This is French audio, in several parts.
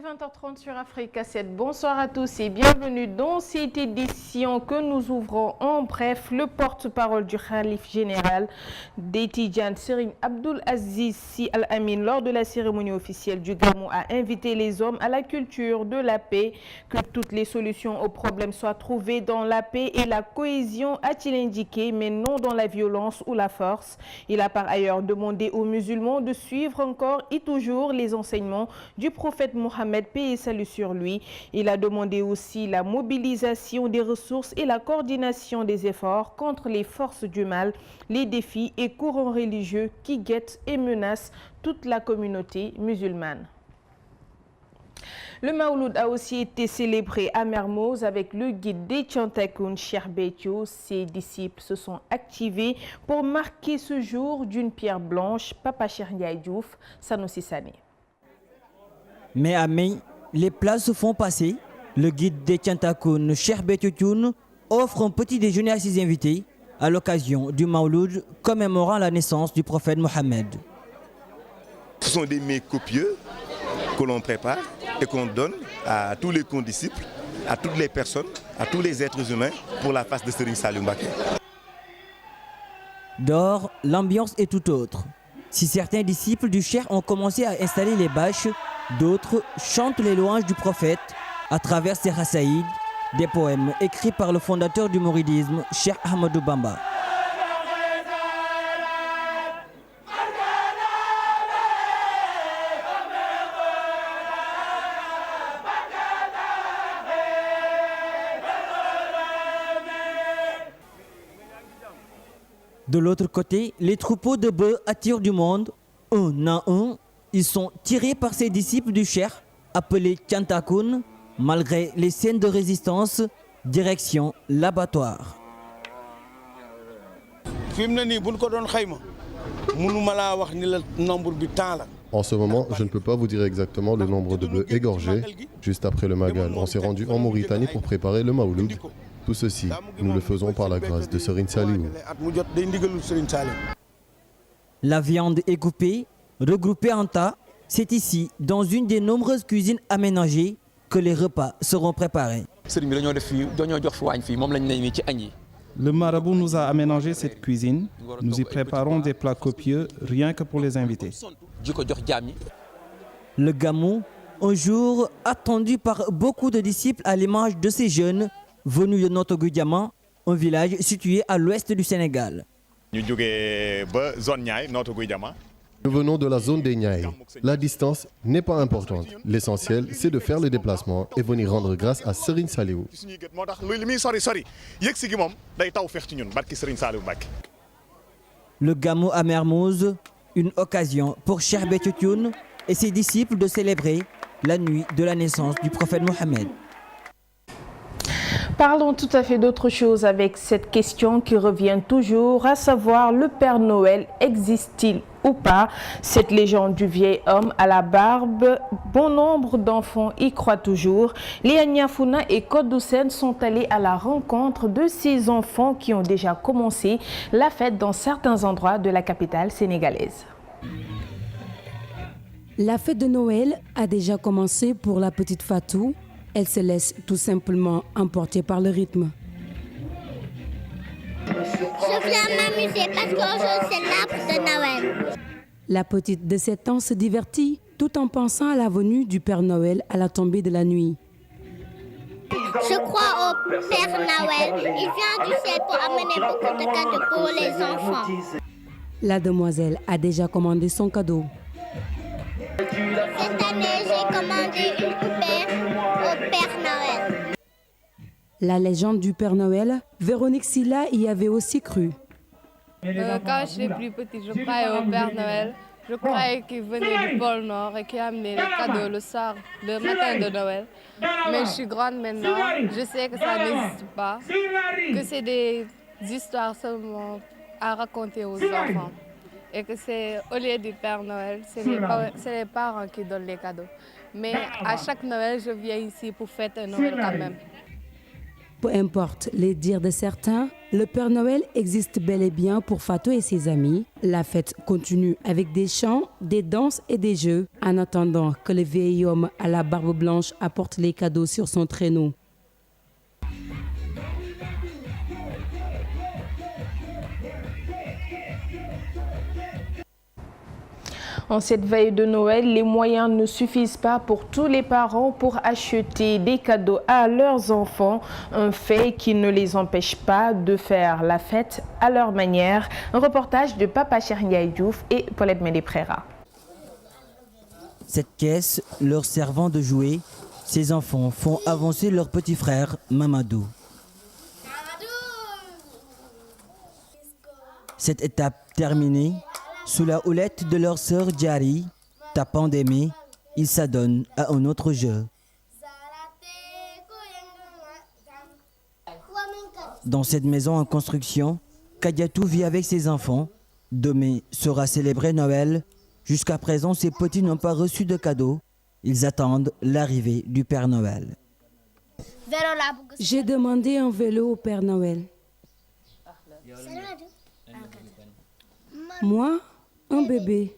20h30 sur Africa 7. Bonsoir à tous et bienvenue dans cette édition que nous ouvrons en bref. Le porte-parole du Khalif général des Tidjanes, Serigne Abdoul Aziz Sy Al Amine, lors de la cérémonie officielle du Gamou, a invité les hommes à la culture de la paix, que toutes les solutions aux problèmes soient trouvées dans la paix et la cohésion, a-t-il indiqué, mais non dans la violence ou la force. Il a par ailleurs demandé aux musulmans de suivre encore et toujours les enseignements du prophète Mohammed, paix et salut sur lui. Il a demandé aussi la mobilisation des ressources et la coordination des efforts contre les forces du mal, les défis et courants religieux qui guettent et menacent toute la communauté musulmane. Le Mawlud a aussi été célébré à Mermoz avec le guide des Thiantakoun, Cheikh Béthio. Ses disciples se sont activés pour marquer ce jour d'une pierre blanche. Papa Cheikh Ndiaye Diouf, Sanoussi Sané. Mais à mai, les plats se font passer. Le guide des Thiantakoun, Cheikh Béthio, offre un petit déjeuner à ses invités à l'occasion du Mawlud commémorant la naissance du prophète Mohammed. Ce sont des mets copieux que l'on prépare et qu'on donne à tous les condisciples, à toutes les personnes, à tous les êtres humains pour la face de Serigne Saliou Mbacké. Dehors, l'ambiance est tout autre. Si certains disciples du Cheikh ont commencé à installer les bâches, d'autres chantent les louanges du prophète à travers ses rassaïds, des poèmes écrits par le fondateur du mouridisme, Cheikh Ahmadou Bamba. De l'autre côté, les troupeaux de bœufs attirent du monde, un à un. Ils sont tirés par ces disciples du Cheikh, appelés Thiantakoun, malgré les scènes de résistance, direction l'abattoir. En ce moment, je ne peux pas vous dire exactement le nombre de bœufs égorgés. Juste après le Magal, on s'est rendu en Mauritanie pour préparer le Mawlud. Tout ceci, nous le faisons par la grâce de Serigne Saliou. La viande est coupée, regroupée en tas. C'est ici, dans une des nombreuses cuisines aménagées, que les repas seront préparés. Le marabout nous a aménagé cette cuisine. Nous y préparons des plats copieux rien que pour les invités. Le Gamou, un jour attendu par beaucoup de disciples à l'image de ces jeunes venus de Notto-Goudiama, un village situé à l'ouest du Sénégal. Nous venons de la zone des Niayes. La distance n'est pas importante. L'essentiel, c'est de faire le déplacement et venir rendre grâce à Serigne Saliou. Le Gamou à Mermoz, une occasion pour Cheikh Béthio et ses disciples de célébrer la nuit de la naissance du prophète Mohammed. Parlons tout à fait d'autre chose avec cette question qui revient toujours, à savoir le Père Noël existe-t-il ou pas? Cette légende du vieil homme à la barbe, bon nombre d'enfants y croient toujours. Léa Niafouna et Kodoussen sont allés à la rencontre de ces enfants qui ont déjà commencé la fête dans certains endroits de la capitale sénégalaise. La fête de Noël a déjà commencé pour la petite Fatou. Elle se laisse tout simplement emporter par le rythme. Je viens m'amuser parce qu'aujourd'hui c'est l'arbre de Noël. La petite de 7 ans se divertit tout en pensant à la venue du Père Noël à la tombée de la nuit. Je crois au Père Noël. Il vient du ciel pour amener beaucoup de cadeaux pour les enfants. La demoiselle a déjà commandé son cadeau. Cette année, j'ai commandé une poupée au Père Noël. La légende du Père Noël, Véronique Silla y avait aussi cru. Quand j'étais plus petite, je croyais au Père Noël. Je croyais qu'il venait du pôle Nord et qu'il amenait les cadeaux le soir, le matin de Noël. Mais je suis grande maintenant, je sais que ça n'existe pas, que c'est des histoires seulement à raconter aux enfants. Et que c'est au lieu du Père Noël, c'est les parents qui donnent les cadeaux. Mais à chaque Noël, je viens ici pour fêter Noël quand même. Peu importe les dires de certains, le Père Noël existe bel et bien pour Fatou et ses amis. La fête continue avec des chants, des danses et des jeux, en attendant que le vieil homme à la barbe blanche apporte les cadeaux sur son traîneau. En cette veille de Noël, les moyens ne suffisent pas pour tous les parents pour acheter des cadeaux à leurs enfants, un fait qui ne les empêche pas de faire la fête à leur manière. Un reportage de Papa Cheikh Ndiaye Diouf et Paulette Médé-Préra. Cette caisse leur servant de jouet, ces enfants font avancer leur petit frère Mamadou. Cette étape terminée, sous la houlette de leur sœur Djari, tapant des mains, ils s'adonnent à un autre jeu. Dans cette maison en construction, Kadiatou vit avec ses enfants. Demain sera célébré Noël. Jusqu'à présent, ces petits n'ont pas reçu de cadeaux. Ils attendent l'arrivée du Père Noël. J'ai demandé un vélo au Père Noël. Moi, un bébé.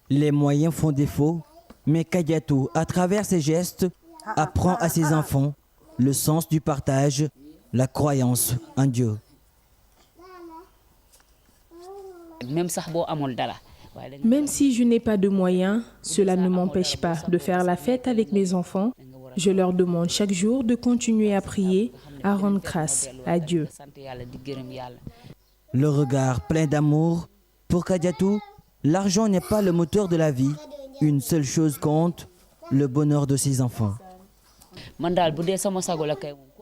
Les moyens font défaut, mais Kadiatou, à travers ses gestes, apprend à ses enfants le sens du partage, la croyance en Dieu. Même si je n'ai pas de moyens, cela ne m'empêche pas de faire la fête avec mes enfants. Je leur demande chaque jour de continuer à prier, à rendre grâce à Dieu. Le regard plein d'amour. Pour Kadiatou, l'argent n'est pas le moteur de la vie. Une seule chose compte, le bonheur de ses enfants.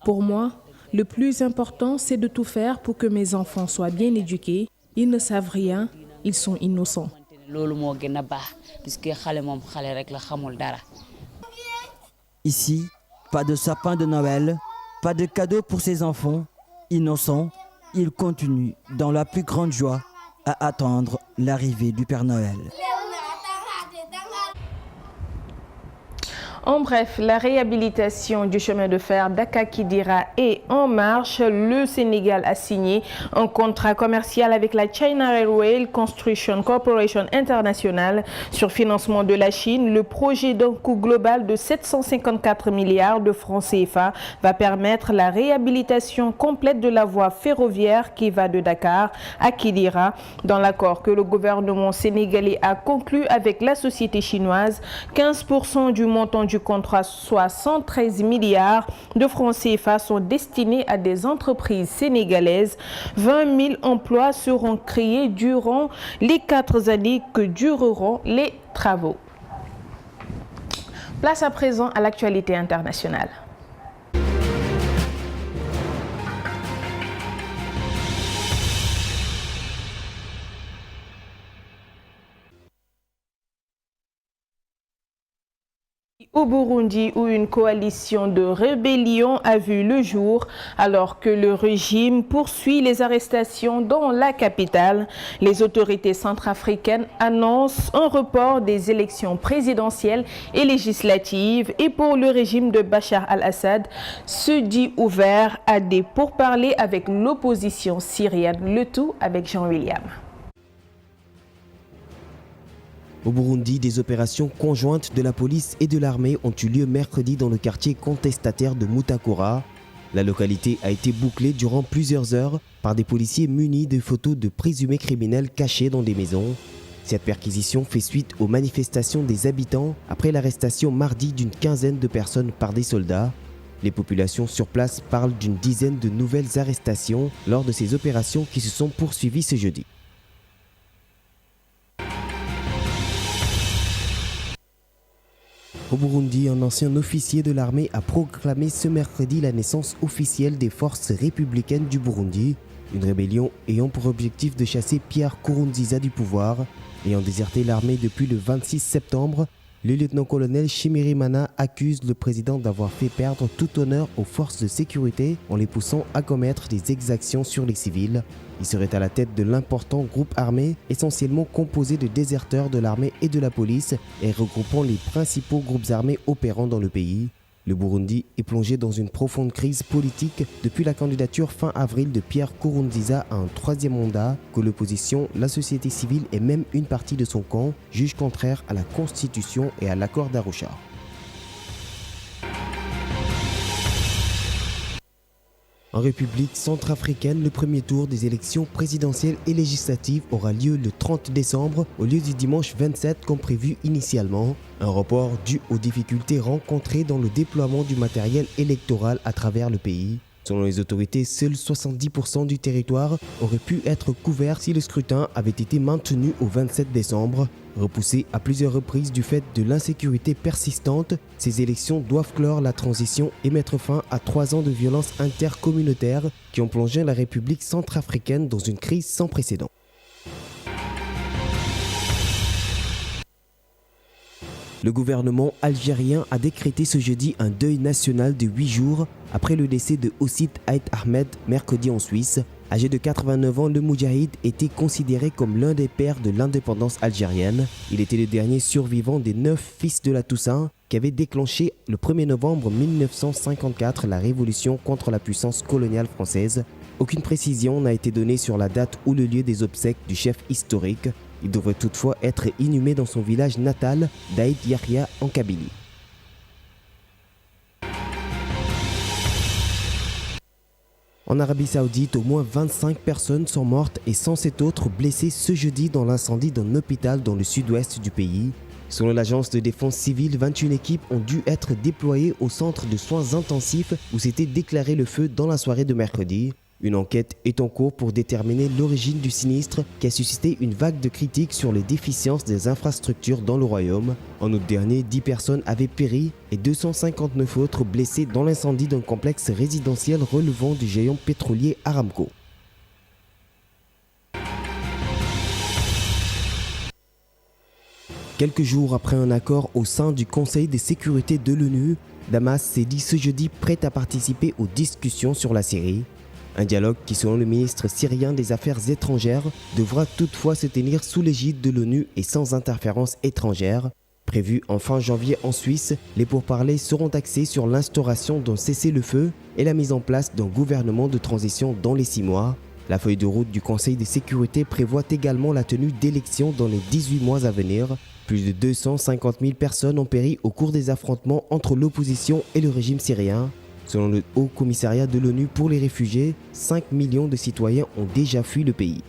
Pour moi, le plus important, c'est de tout faire pour que mes enfants soient bien éduqués. Ils ne savent rien, ils sont innocents. Ici, pas de sapin de Noël, pas de cadeaux pour ses enfants. Innocents, ils continuent dans la plus grande joie à attendre l'arrivée du Père Noël. En bref, la réhabilitation du chemin de fer Dakar-Kidira est en marche. Le Sénégal a signé un contrat commercial avec la China Railway Construction Corporation International sur financement de la Chine. Le projet d'un coût global de 754 milliards de francs CFA va permettre la réhabilitation complète de la voie ferroviaire qui va de Dakar à Kidira. Dans l'accord que le gouvernement sénégalais a conclu avec la société chinoise, 15% du montant du contrat, soit 113 milliards de francs CFA, sont destinés à des entreprises sénégalaises. 20 000 emplois seront créés durant les 4 années que dureront les travaux. Place à présent à l'actualité internationale. Au Burundi, où une coalition de rébellion a vu le jour, alors que le régime poursuit les arrestations dans la capitale, les autorités centrafricaines annoncent un report des élections présidentielles et législatives. Et pour le régime de Bachar al-Assad, se dit ouvert à des pourparlers avec l'opposition syrienne. Le tout avec Jean-William. Au Burundi, des opérations conjointes de la police et de l'armée ont eu lieu mercredi dans le quartier contestataire de Mutakura. La localité a été bouclée durant plusieurs heures par des policiers munis de photos de présumés criminels cachés dans des maisons. Cette perquisition fait suite aux manifestations des habitants après l'arrestation mardi d'une quinzaine de personnes par des soldats. Les populations sur place parlent d'une dizaine de nouvelles arrestations lors de ces opérations qui se sont poursuivies ce jeudi. Au Burundi, un ancien officier de l'armée a proclamé ce mercredi la naissance officielle des forces républicaines du Burundi, une rébellion ayant pour objectif de chasser Pierre Nkurunziza du pouvoir. Ayant déserté l'armée depuis le 26 septembre, le lieutenant-colonel Shimirimana accuse le président d'avoir fait perdre tout honneur aux forces de sécurité en les poussant à commettre des exactions sur les civils. Il serait à la tête de l'important groupe armé, essentiellement composé de déserteurs de l'armée et de la police, et regroupant les principaux groupes armés opérant dans le pays. Le Burundi est plongé dans une profonde crise politique depuis la candidature fin avril de Pierre Nkurunziza à un troisième mandat que l'opposition, la société civile et même une partie de son camp jugent contraire à la Constitution et à l'accord d'Arusha. En République centrafricaine, le premier tour des élections présidentielles et législatives aura lieu le 30 décembre au lieu du dimanche 27 comme prévu initialement. Un report dû aux difficultés rencontrées dans le déploiement du matériel électoral à travers le pays. Selon les autorités, seuls 70% du territoire aurait pu être couvert si le scrutin avait été maintenu au 27 décembre. Repoussées à plusieurs reprises du fait de l'insécurité persistante, ces élections doivent clore la transition et mettre fin à 3 ans de violences intercommunautaires qui ont plongé la République centrafricaine dans une crise sans précédent. Le gouvernement algérien a décrété ce jeudi un deuil national de 8 jours après le décès de Ossit Aït Ahmed mercredi en Suisse. Âgé de 89 ans, le Moudjahid était considéré comme l'un des pères de l'indépendance algérienne. Il était le dernier survivant des 9 fils de la Toussaint qui avait déclenché le 1er novembre 1954 la révolution contre la puissance coloniale française. Aucune précision n'a été donnée sur la date ou le lieu des obsèques du chef historique. Il devrait toutefois être inhumé dans son village natal d'Aït Yahya en Kabylie. En Arabie Saoudite, au moins 25 personnes sont mortes et 107 autres blessées ce jeudi dans l'incendie d'un hôpital dans le sud-ouest du pays. Selon l'agence de défense civile, 21 équipes ont dû être déployées au centre de soins intensifs où s'était déclaré le feu dans la soirée de mercredi. Une enquête est en cours pour déterminer l'origine du sinistre qui a suscité une vague de critiques sur les déficiences des infrastructures dans le royaume. En août dernier, 10 personnes avaient péri et 259 autres blessées dans l'incendie d'un complexe résidentiel relevant du géant pétrolier Aramco. Quelques jours après un accord au sein du Conseil de sécurité de l'ONU, Damas s'est dit ce jeudi prête à participer aux discussions sur la Syrie. Un dialogue qui, selon le ministre syrien des Affaires étrangères, devra toutefois se tenir sous l'égide de l'ONU et sans interférence étrangère. Prévu en fin janvier en Suisse, les pourparlers seront axés sur l'instauration d'un cessez-le-feu et la mise en place d'un gouvernement de transition dans les 6 mois. La feuille de route du Conseil de sécurité prévoit également la tenue d'élections dans les 18 mois à venir. Plus de 250 000 personnes ont péri au cours des affrontements entre l'opposition et le régime syrien. Selon le Haut Commissariat de l'ONU pour les réfugiés, 5 millions de citoyens ont déjà fui le pays.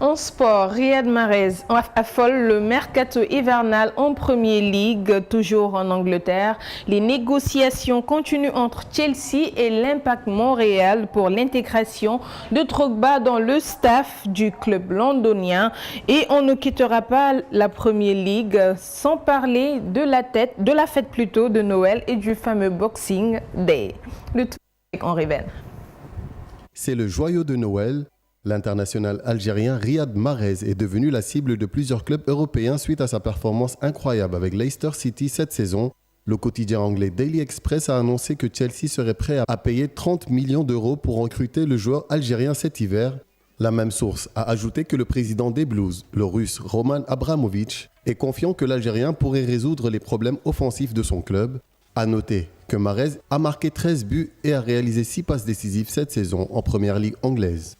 En sport, Riyad Mahrez affole le mercato hivernal en Premier League, toujours en Angleterre. Les négociations continuent entre Chelsea et l'Impact Montréal pour l'intégration de Drogba dans le staff du club londonien. Et on ne quittera pas la Premier League sans parler de la fête de Noël et du fameux Boxing Day. Le tout avec Henri Ben. C'est le joyau de Noël. L'international algérien Riyad Mahrez est devenu la cible de plusieurs clubs européens suite à sa performance incroyable avec Leicester City cette saison. Le quotidien anglais Daily Express a annoncé que Chelsea serait prêt à payer 30 millions d'euros pour recruter le joueur algérien cet hiver. La même source a ajouté que le président des Blues, le russe Roman Abramovich, est confiant que l'Algérien pourrait résoudre les problèmes offensifs de son club. A noter que Mahrez a marqué 13 buts et a réalisé 6 passes décisives cette saison en première ligue anglaise.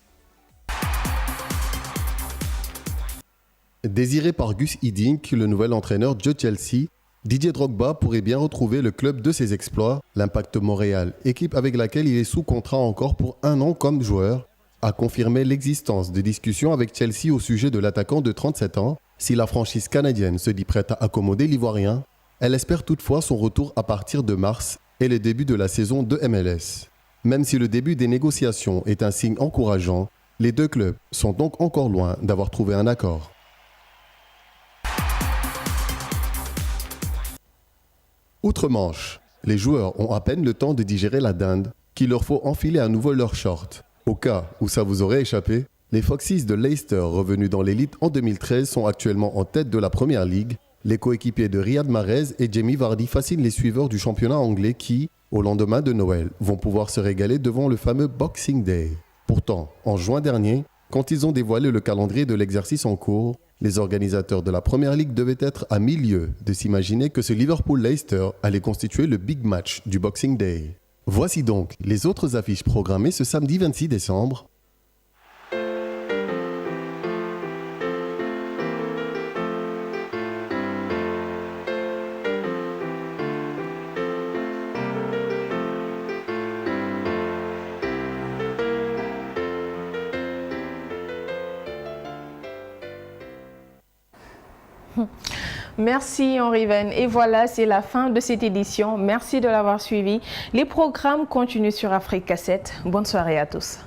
Désiré par Gus Hiddink, le nouvel entraîneur de Chelsea, Didier Drogba pourrait bien retrouver le club de ses exploits. L'Impact Montréal, équipe avec laquelle il est sous contrat encore pour 1 an comme joueur, a confirmé l'existence de discussions avec Chelsea au sujet de l'attaquant de 37 ans. Si la franchise canadienne se dit prête à accommoder l'Ivoirien, elle espère toutefois son retour à partir de mars et le début de la saison de MLS. Même si le début des négociations est un signe encourageant, les deux clubs sont donc encore loin d'avoir trouvé un accord. Outre-Manche, les joueurs ont à peine le temps de digérer la dinde qu'il leur faut enfiler à nouveau leurs shorts. Au cas où ça vous aurait échappé, les Foxes de Leicester, revenus dans l'élite en 2013, sont actuellement en tête de la Première Ligue. Les coéquipiers de Riyad Mahrez et Jamie Vardy fascinent les suiveurs du championnat anglais qui, au lendemain de Noël, vont pouvoir se régaler devant le fameux Boxing Day. Pourtant, en juin dernier, quand ils ont dévoilé le calendrier de l'exercice en cours, les organisateurs de la Première Ligue devaient être à milieu de s'imaginer que ce Liverpool-Leicester allait constituer le big match du Boxing Day. Voici donc les autres affiches programmées ce samedi 26 décembre. Merci Henri Venn. Et voilà, c'est la fin de cette édition. Merci de l'avoir suivi. Les programmes continuent sur Africa 7. Bonne soirée à tous.